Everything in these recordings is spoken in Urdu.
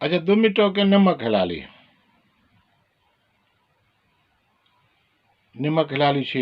اچھا 2 ٹوکے نمک ہلالی چھ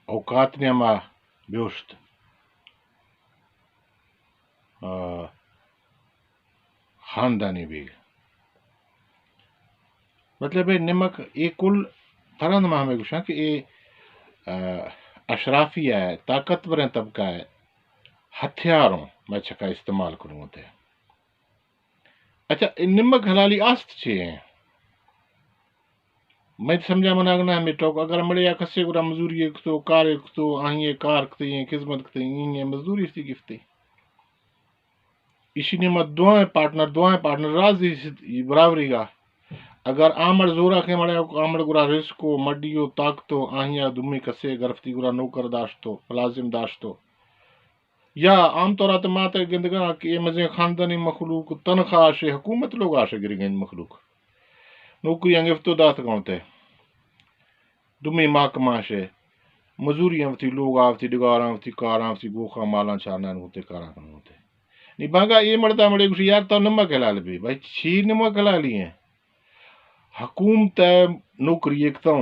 اوقات نما بیوشت خاندانی بھی مطلب نمک یہ کل فرند میں ہمیں گوشا کہ یہ اشرافی ہے طاقتور طبقہ ہے ہتھیاروں میں چھکا استعمال کروں ہوتے اچھا نمک حلالی آست چھے میں سمجھا منا گنا ہمیں ٹوک اگر مڑے یا کسے گرا مزوری کتو کار کتو آئیں کار کتے خدمت کتے یہ مزدوری سی گفتے اسی نمت دعائیں پارٹنر راضی برابری گا اگر آمر زورا کے مڑے آمر گرا رزقو مڈیو طاقتو آہیا دمی کسے گرفتی گرا نوکر داشتو ملازم داشتو یا عام طور پر ماتے گندگا کہ یہ مزے خاندانی مخلوق تنخواہ سے حکومت لوگ آشے گری گند مخلوق نوکری انگفتو دات گونتے دمی محکمہ سے مزوری آفتی لوگ آفتی ڈگار آفتی کار آفتی گوخا مالا چارنا ہوتے کارا کن ہوتے نہیں بانگا یہ مرتا مڑے کچھ یار تو نمک حلال بھی بھائی چھی نمک حلالی ہیں حکومت نوکری ایک تو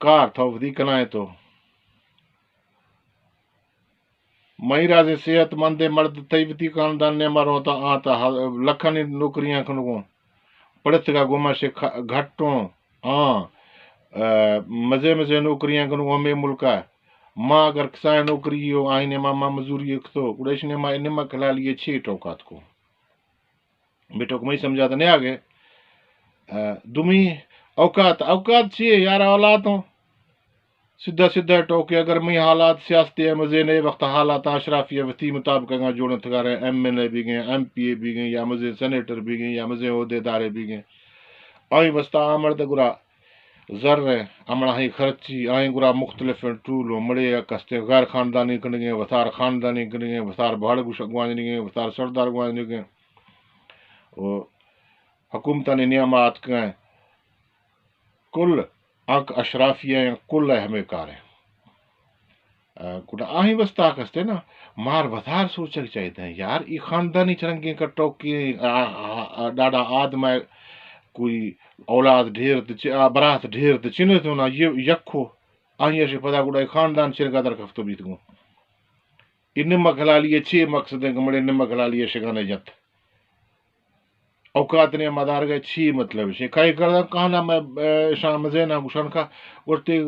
کار تھا ودی کنائے تو مئی راز صحت مند مرد تیوتی خاندان نے مارو تو آتا لکھن نوکریاں کھنگوں پڑت کا گوما سے گھٹوں مزے مزے نوکریاں کھنگوں ہمیں ملکا ماں اگر کسائے نوکری ہو آئینے ماں مزوری ایک تو اڑیش نے ماں نمک کھلا لیے 6 ٹوکات کو بیٹو کو میں سمجھاتا نہیں آگے دمی اوقات چاہیے یار اولادوں سیدھا ٹوکے اگر میں حالات سیاستی ہے مزے نئے وقت حالات اشرافی وتی مطابق جوڑن تھا رہے ایم ایل اے بھی گئے ایم پی اے بھی گئے یا مزے سینیٹر بھی گئے یا مزے عہدے دارے بھی گئے آئیں وسطہ آمر گرا زر امڑا ہی خرچی آئیں گرا مختلف ٹولو مڑے کستے غیر خاندانی کنگے وسار خاندانی کنگے وسار بھاڑ گوانجنے گئے وسار سردار گوانجنے گئے حکومتانی نعمات کہیں کل آنک اشرافیہ کل ہے ہمیں کار ہے کڑا آہیں وسطہ کستے نا مار وزار سوچک چاہیے ہیں یار یہ خاندانی چرنگی کا ٹوکی ڈاڈا آدم ہے کوئی اولاد ڈھیر برات ڈھیر تو چنت ہونا یہ یکھو آہیں سے پتا کڑا خاندان چرگا در کفتو بیت گو یہ نمک حلا لیے 6 مقصد ہیں کہ مڑے نمک حلا لیے شگانے جت اوقات نے مدار گئے 6 مطلب سے کئی کردا کہنا میں شام زینا گشن کا ورتے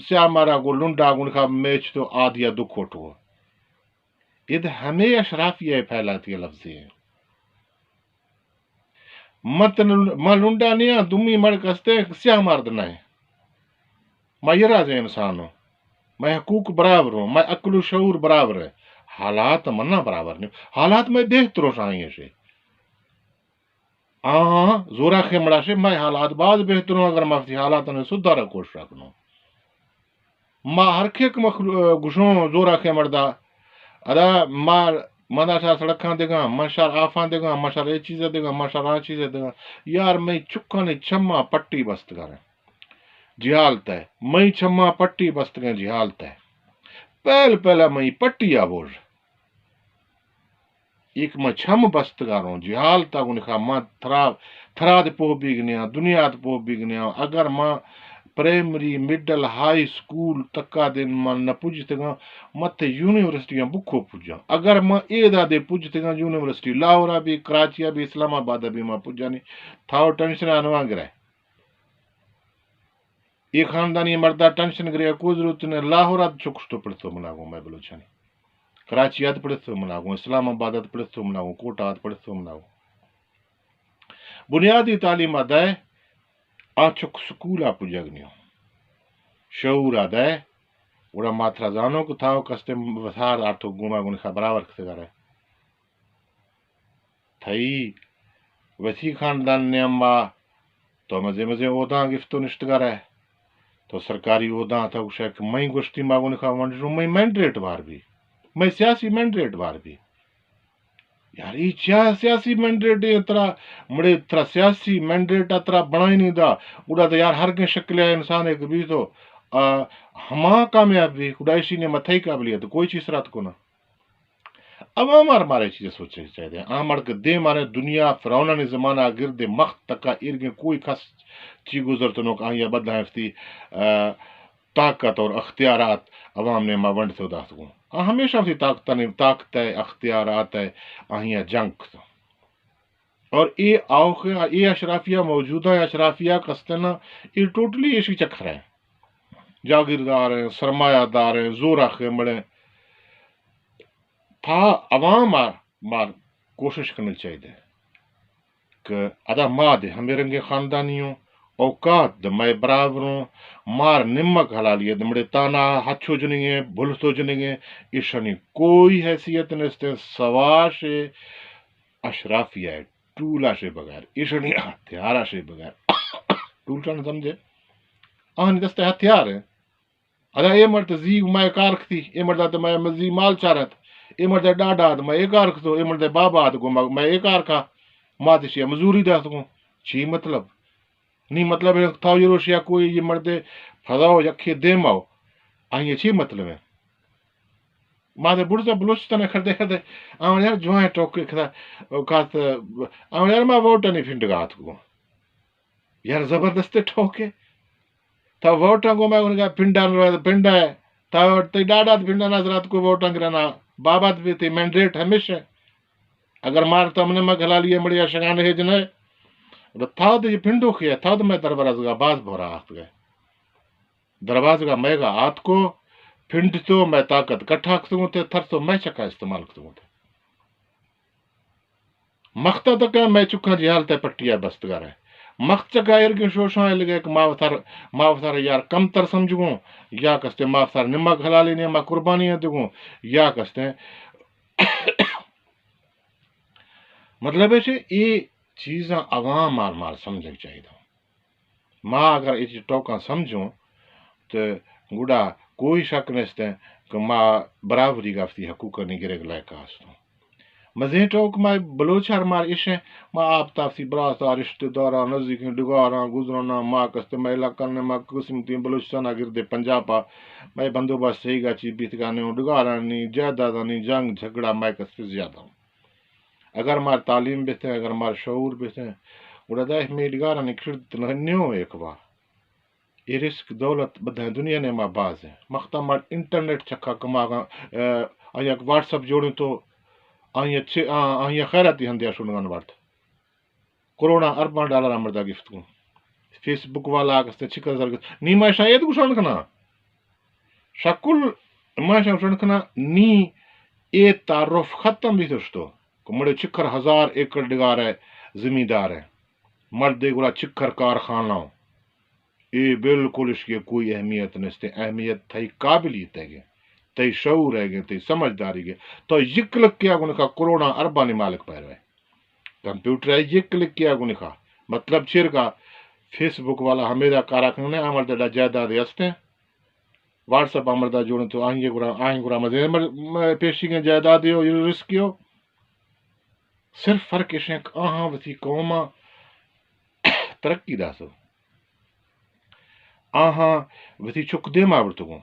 سیامارا کو لنڈا گن کا میچ تو آدیا دکھوٹو یہ ہمیں اشرافیہ پھیلاتی ہے لفظ ہے مت ما لنڈا نہیں دمی مڑ کستے سیامار دنا ہے میں یہ راز انسان ہوں میں حقوق برابر ہوں میں عقل و شعور برابر ہے حالات منا برابر نہیں حالات میں بہتر ہو سائیں سے زورا خمڑا سے میں حالات بعد بہتر ہوں اگر مفتی حالات نے سدھارا کوشش رکھنو ماں ہر کھیک گشوں زورا خمڑدا ادا ماں منا شاہ سڑکاں دے گا مشار آفاں دے گا مشار یہ چیزیں دے گا مشار آ چیزیں دے گا یار میں چکا نے چھما پٹی بست کریں جہالت ہے میں چھما پٹی بست کریں جہالت ہے پہلا میں پٹی آبوج ایک میں چھم بست کروں جہالت گنکھا ماں تھراد پو بیگنیا دنیا پو بیگنیا اگر ماں پرائمری مڈل ہائی سکول تکا دن ماں نہ پوجتے گا مت یونیورسٹیاں بکھو پوجا اگر ماں اے دادے پوجتے گا یونیورسٹی لاہورا بھی کراچیا بھی اسلام آباد بھی ماں پوجا نہیں تھاؤ ٹینشن آنواں گرے یہ خاندانی مردہ ٹینشن گرے کوئی ضرورت نہیں لاہورات چھکشتو پڑھتو مناگو میں بلوچانی کراچیات پڑھتو مناگو اسلام آبادات پڑھتو مناگو کوٹات پڑھتو مناگو بنیادی تعلیم آدھائے آچک سکول آپ جگنیو شعور آدھائے وڑا ماترا زانو کو تھاو کستے وسار آٹو گوما گونی خبراور کستے گا رہے تھائی ویسی خاندان نے اما تو مزے عہدہ گفتو نشتگا رہے تو سرکاری عہدہ تھا کچھ ہے کہ میں گوشتی ماگونی خواہ میں مینڈریٹ بار بھی میں سیاسی مینڈریٹ بار بھی یار یہ کیا سیاسی مینڈریٹ اترا مڑے اترا سیاسی مینڈریٹ اترا بنائی نہیں دا اڑا تو یار ہر کے شکل ہے انسان ایک بھی تو ہما کامیاب بھی خدایشی نے متھائی قابلیت کوئی چیز رات کو نہ عوام مارے چیزیں سوچے چاہیے آمر کے دے مارے دنیا فرعون زمانہ گرد مخت تکا ارگے کوئی خاص چی گزرت نوک آیا بدلا ہفتی طاقت اور اختیارات عوام نے ما ونڈ سے داس گوں ہمیشہ سے طاقت ہے اختیارات ہے آہیا جنگ اور یہ اشرافیہ موجودہ اشرافیہ کستنا یہ ٹوٹلی ایسی چکر ہے جاگیردار ہیں سرمایہ دار ہیں زور آخر بڑے تھا عوام مار کوشش کرنی چاہیے کہ ادا ماں دے ہمیں رنگے خاندانیوں اوقات میں برابروں مار نمک حلالیے دمڑے تانا ہچو جنگے بھلتو جنگے ایشانی کوئی حیثیت نہیں سواش اشرافیہ ہے ٹولا سے بغیر ایشانی ہتھیارا سے بغیر ٹولٹا سمجھے آہنی دستے ہتھیار ہے ادا یہ مرد زی میں کارک تھی یہ مرد میں مزی مال چارت یہ مرد ڈاڈا میں ایک کارک تو یہ مرد بابا کو میں ایک کارکا ماتشیا مزوری دا سکوں چی مطلب نہیں مطلب تھا یہ روشیا کوئی یہ مرد فضاؤ یکھے دیم آؤ آئیں چی مطلب ہے ماتے بڑھتا بلوچستان کھڑتے کھڑتے آؤں یار جوائیں ٹوکے کھڑا کھات آؤں یار ماں ووٹا نہیں پھنڈ گا کو یار زبردستے ٹوکے تا ووٹاں کو میں انہیں کہا پنڈا ہے تا تی ڈاڈا پنڈا نظرات کو ووٹاں کرنا بابا بھی تھی مینڈیٹ ہمیشہ اگر مار تو ہم نے میں گھلا لیے مڑیا شگان ہے جنہیں تھا تو یہ پنڈو کیا تھا تو میں درباز کا باز بھورا ہاتھ گئے درباز کا میں گا ہاتھ کو پھنڈ تو میں طاقت کٹھا کروں تے تھر تو میں چکا استعمال کروں تے مختا تو کہ میں چکا جی حالت پٹیا بستگار ہے مخت چکا ارگی شوشاں لگے کہ ماوثر یار کم تر سمجھوں یا کستے ماوثر نمک حلا لینے ما قربانی دوں یا کستے مطلب ہے یہ چیزاں عوام مار سمجھنے چاہیے ماں اگر یہ ٹوکاں سمجھوں تو گوڑا کوئی شک نہیں کہ ماں برابری گافتی حقوق نہیں گرے گلائے کاستوں مزے ٹوک ماں بلوچار مار عشے ماں آپ تافسی براسا رشتہ دارا نزدیک ڈگارا گزرنا ماں کستے میں علاقہ نے ماں قسم تین بلوچستانہ گردے پنجابا میں بندوبست صحیح گا چی بیت گانے ڈگارا نہیں جائیداد نہیں جنگ جھگڑا میں کستے زیادہ ہوں اگر مار تعلیم بیتے اگر مار شعور بیتے اڑا دا میں ڈگارا نہیں کھڑت نیو ایک بار یہ رزق دولت بدہ دنیا نے ماں باز ہے مختہ مار انٹرنیٹ چکا کما آیا واٹس اپ جوڑوں تو آیا خیراتی ہندیا شنگان وارت کرونا $ارباں مردہ گفت کو فیس بک والا کستے چھکر زرگ نیما شاید کو شنکنا شکل ما شنکنا نی اے تعارف ختم بھی دوستو مڑے چکر 1000 ایکڑ ڈگار ہے زمیندار ہے مردے گلا چکر کارخانہ یہ بالکل اس کی کوئی اہمیت نہیں اہمیت تھی قابلیت ہے گے تی شعور ہے گے تی سمجھداری گے تو یہ کلک کیا گنے کا کروڑا اربانی مالک پہ رہے کمپیوٹر ہے یہ کلک کیا گنے کا مطلب چیر کا فیس بک والا ہمیرا کارا کرنے عمل دا جائیداد ہستے واٹس اپ عمل دا جوڑنے تو آئیں گرا مزے پیشی کے جائیداد ہو یہ رسک ہو صرف فرق اس ہے آہاں وسی قوما ترقی دا سو آہاں وسی چک دے ماں برتگوں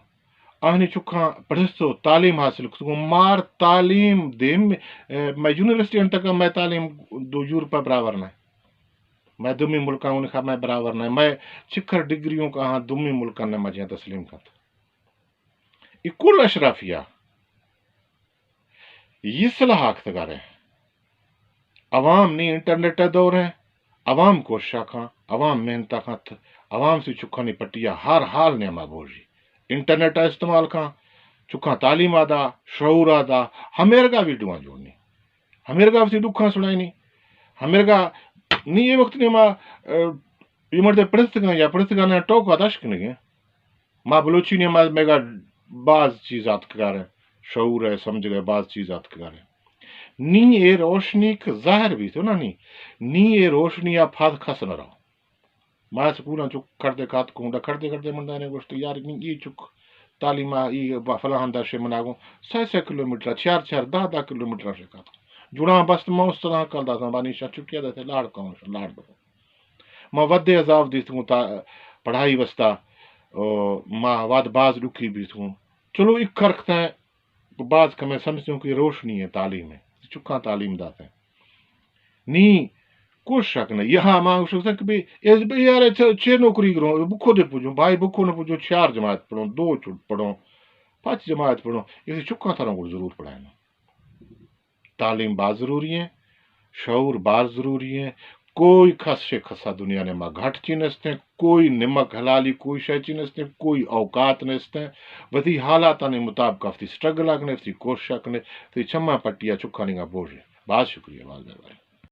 آہنی چکاں پڑھستو تعلیم حاصل کرتگوں مار تعلیم دے میں یونیورسٹی انتکا میں تعلیم دو یورپا برابر نہ میں دمی ملکاں انہیں میں برابر نہ میں چکر ڈگریوں کا ہاں دمی ملکاں نے مجھے تسلیم کرتا یہ کل اشرافیہ یہ صلاح آکھتگار ہے عوام نہیں انٹرنیٹ دور ہے عوام کوششاں کھاں عوام محنتاں کھاں عوام سے چکھانی پٹیا ہر حال نے ماں بوجی انٹرنیٹ استعمال کھاں چکھاں تعلیم آدھا شعور آدھا ہمیر کا ویڈیو جوڑنی ہمیر کا وسی دکھاں سنائی نہیں ہمیر کا نہیں یہ وقت نہیں ماں یہ مرد پڑھستگاں یا پڑھستگاں نے ٹوک آدھاشک نہیں ماں بلوچی نے ماں میگا بعض چیزات کار ہے شعور ہے سمجھ گئے بعض چیزات کار ہے نی اے روشنی کا ظاہر بھی تو نا نی اے روشنی آپ پھاد کھس نہ رہو ماں سکولاں چک کھڑتے کھات کونڈا کھڑتے مندانے گوشت یار یہ چک تعلیمہ یہ فلاں داشے مناگوں 6 کلومیٹر 4 کلومیٹر سے کھات جڑاں بس موس طرح کل دا بانی شاہ چکیا دا تھے لاڑ کون لاڑ دو ماں ودے عذاب دی تھوں پڑھائی وستا ماں واد باز رکھی بھی تھوں چلو ایک کرکھتا ہے بعض کا میں سمجھتی ہوں کہ روشنی ہے تعلیم ہے چکا تعلیم داتا ہے نی کوئی شک نہیں یہاں مانگ سکتا کہ بھائی یار چھ نوکری کروں بکھو دے پوچھوں بھائی بکھو نہ پوچھو 4 جماعت پڑھو 2 پڑھو 5 جماعت پڑھو یہ چکا تھا کو ضرور پڑھائیں تعلیم بات ضروری ہے شعور بات ضروری ہے کوئی خس سے خسا دنیا نے ماں گھٹ چینستے کوئی نمک حلالی کوئی شے چینستے کوئی اوقات نستے وتی حالات نے مطابق افتی سٹرگل اگنے افتی کوشش اگنے تی چما پٹیا چکا نگا بوجھے بہت شکریہ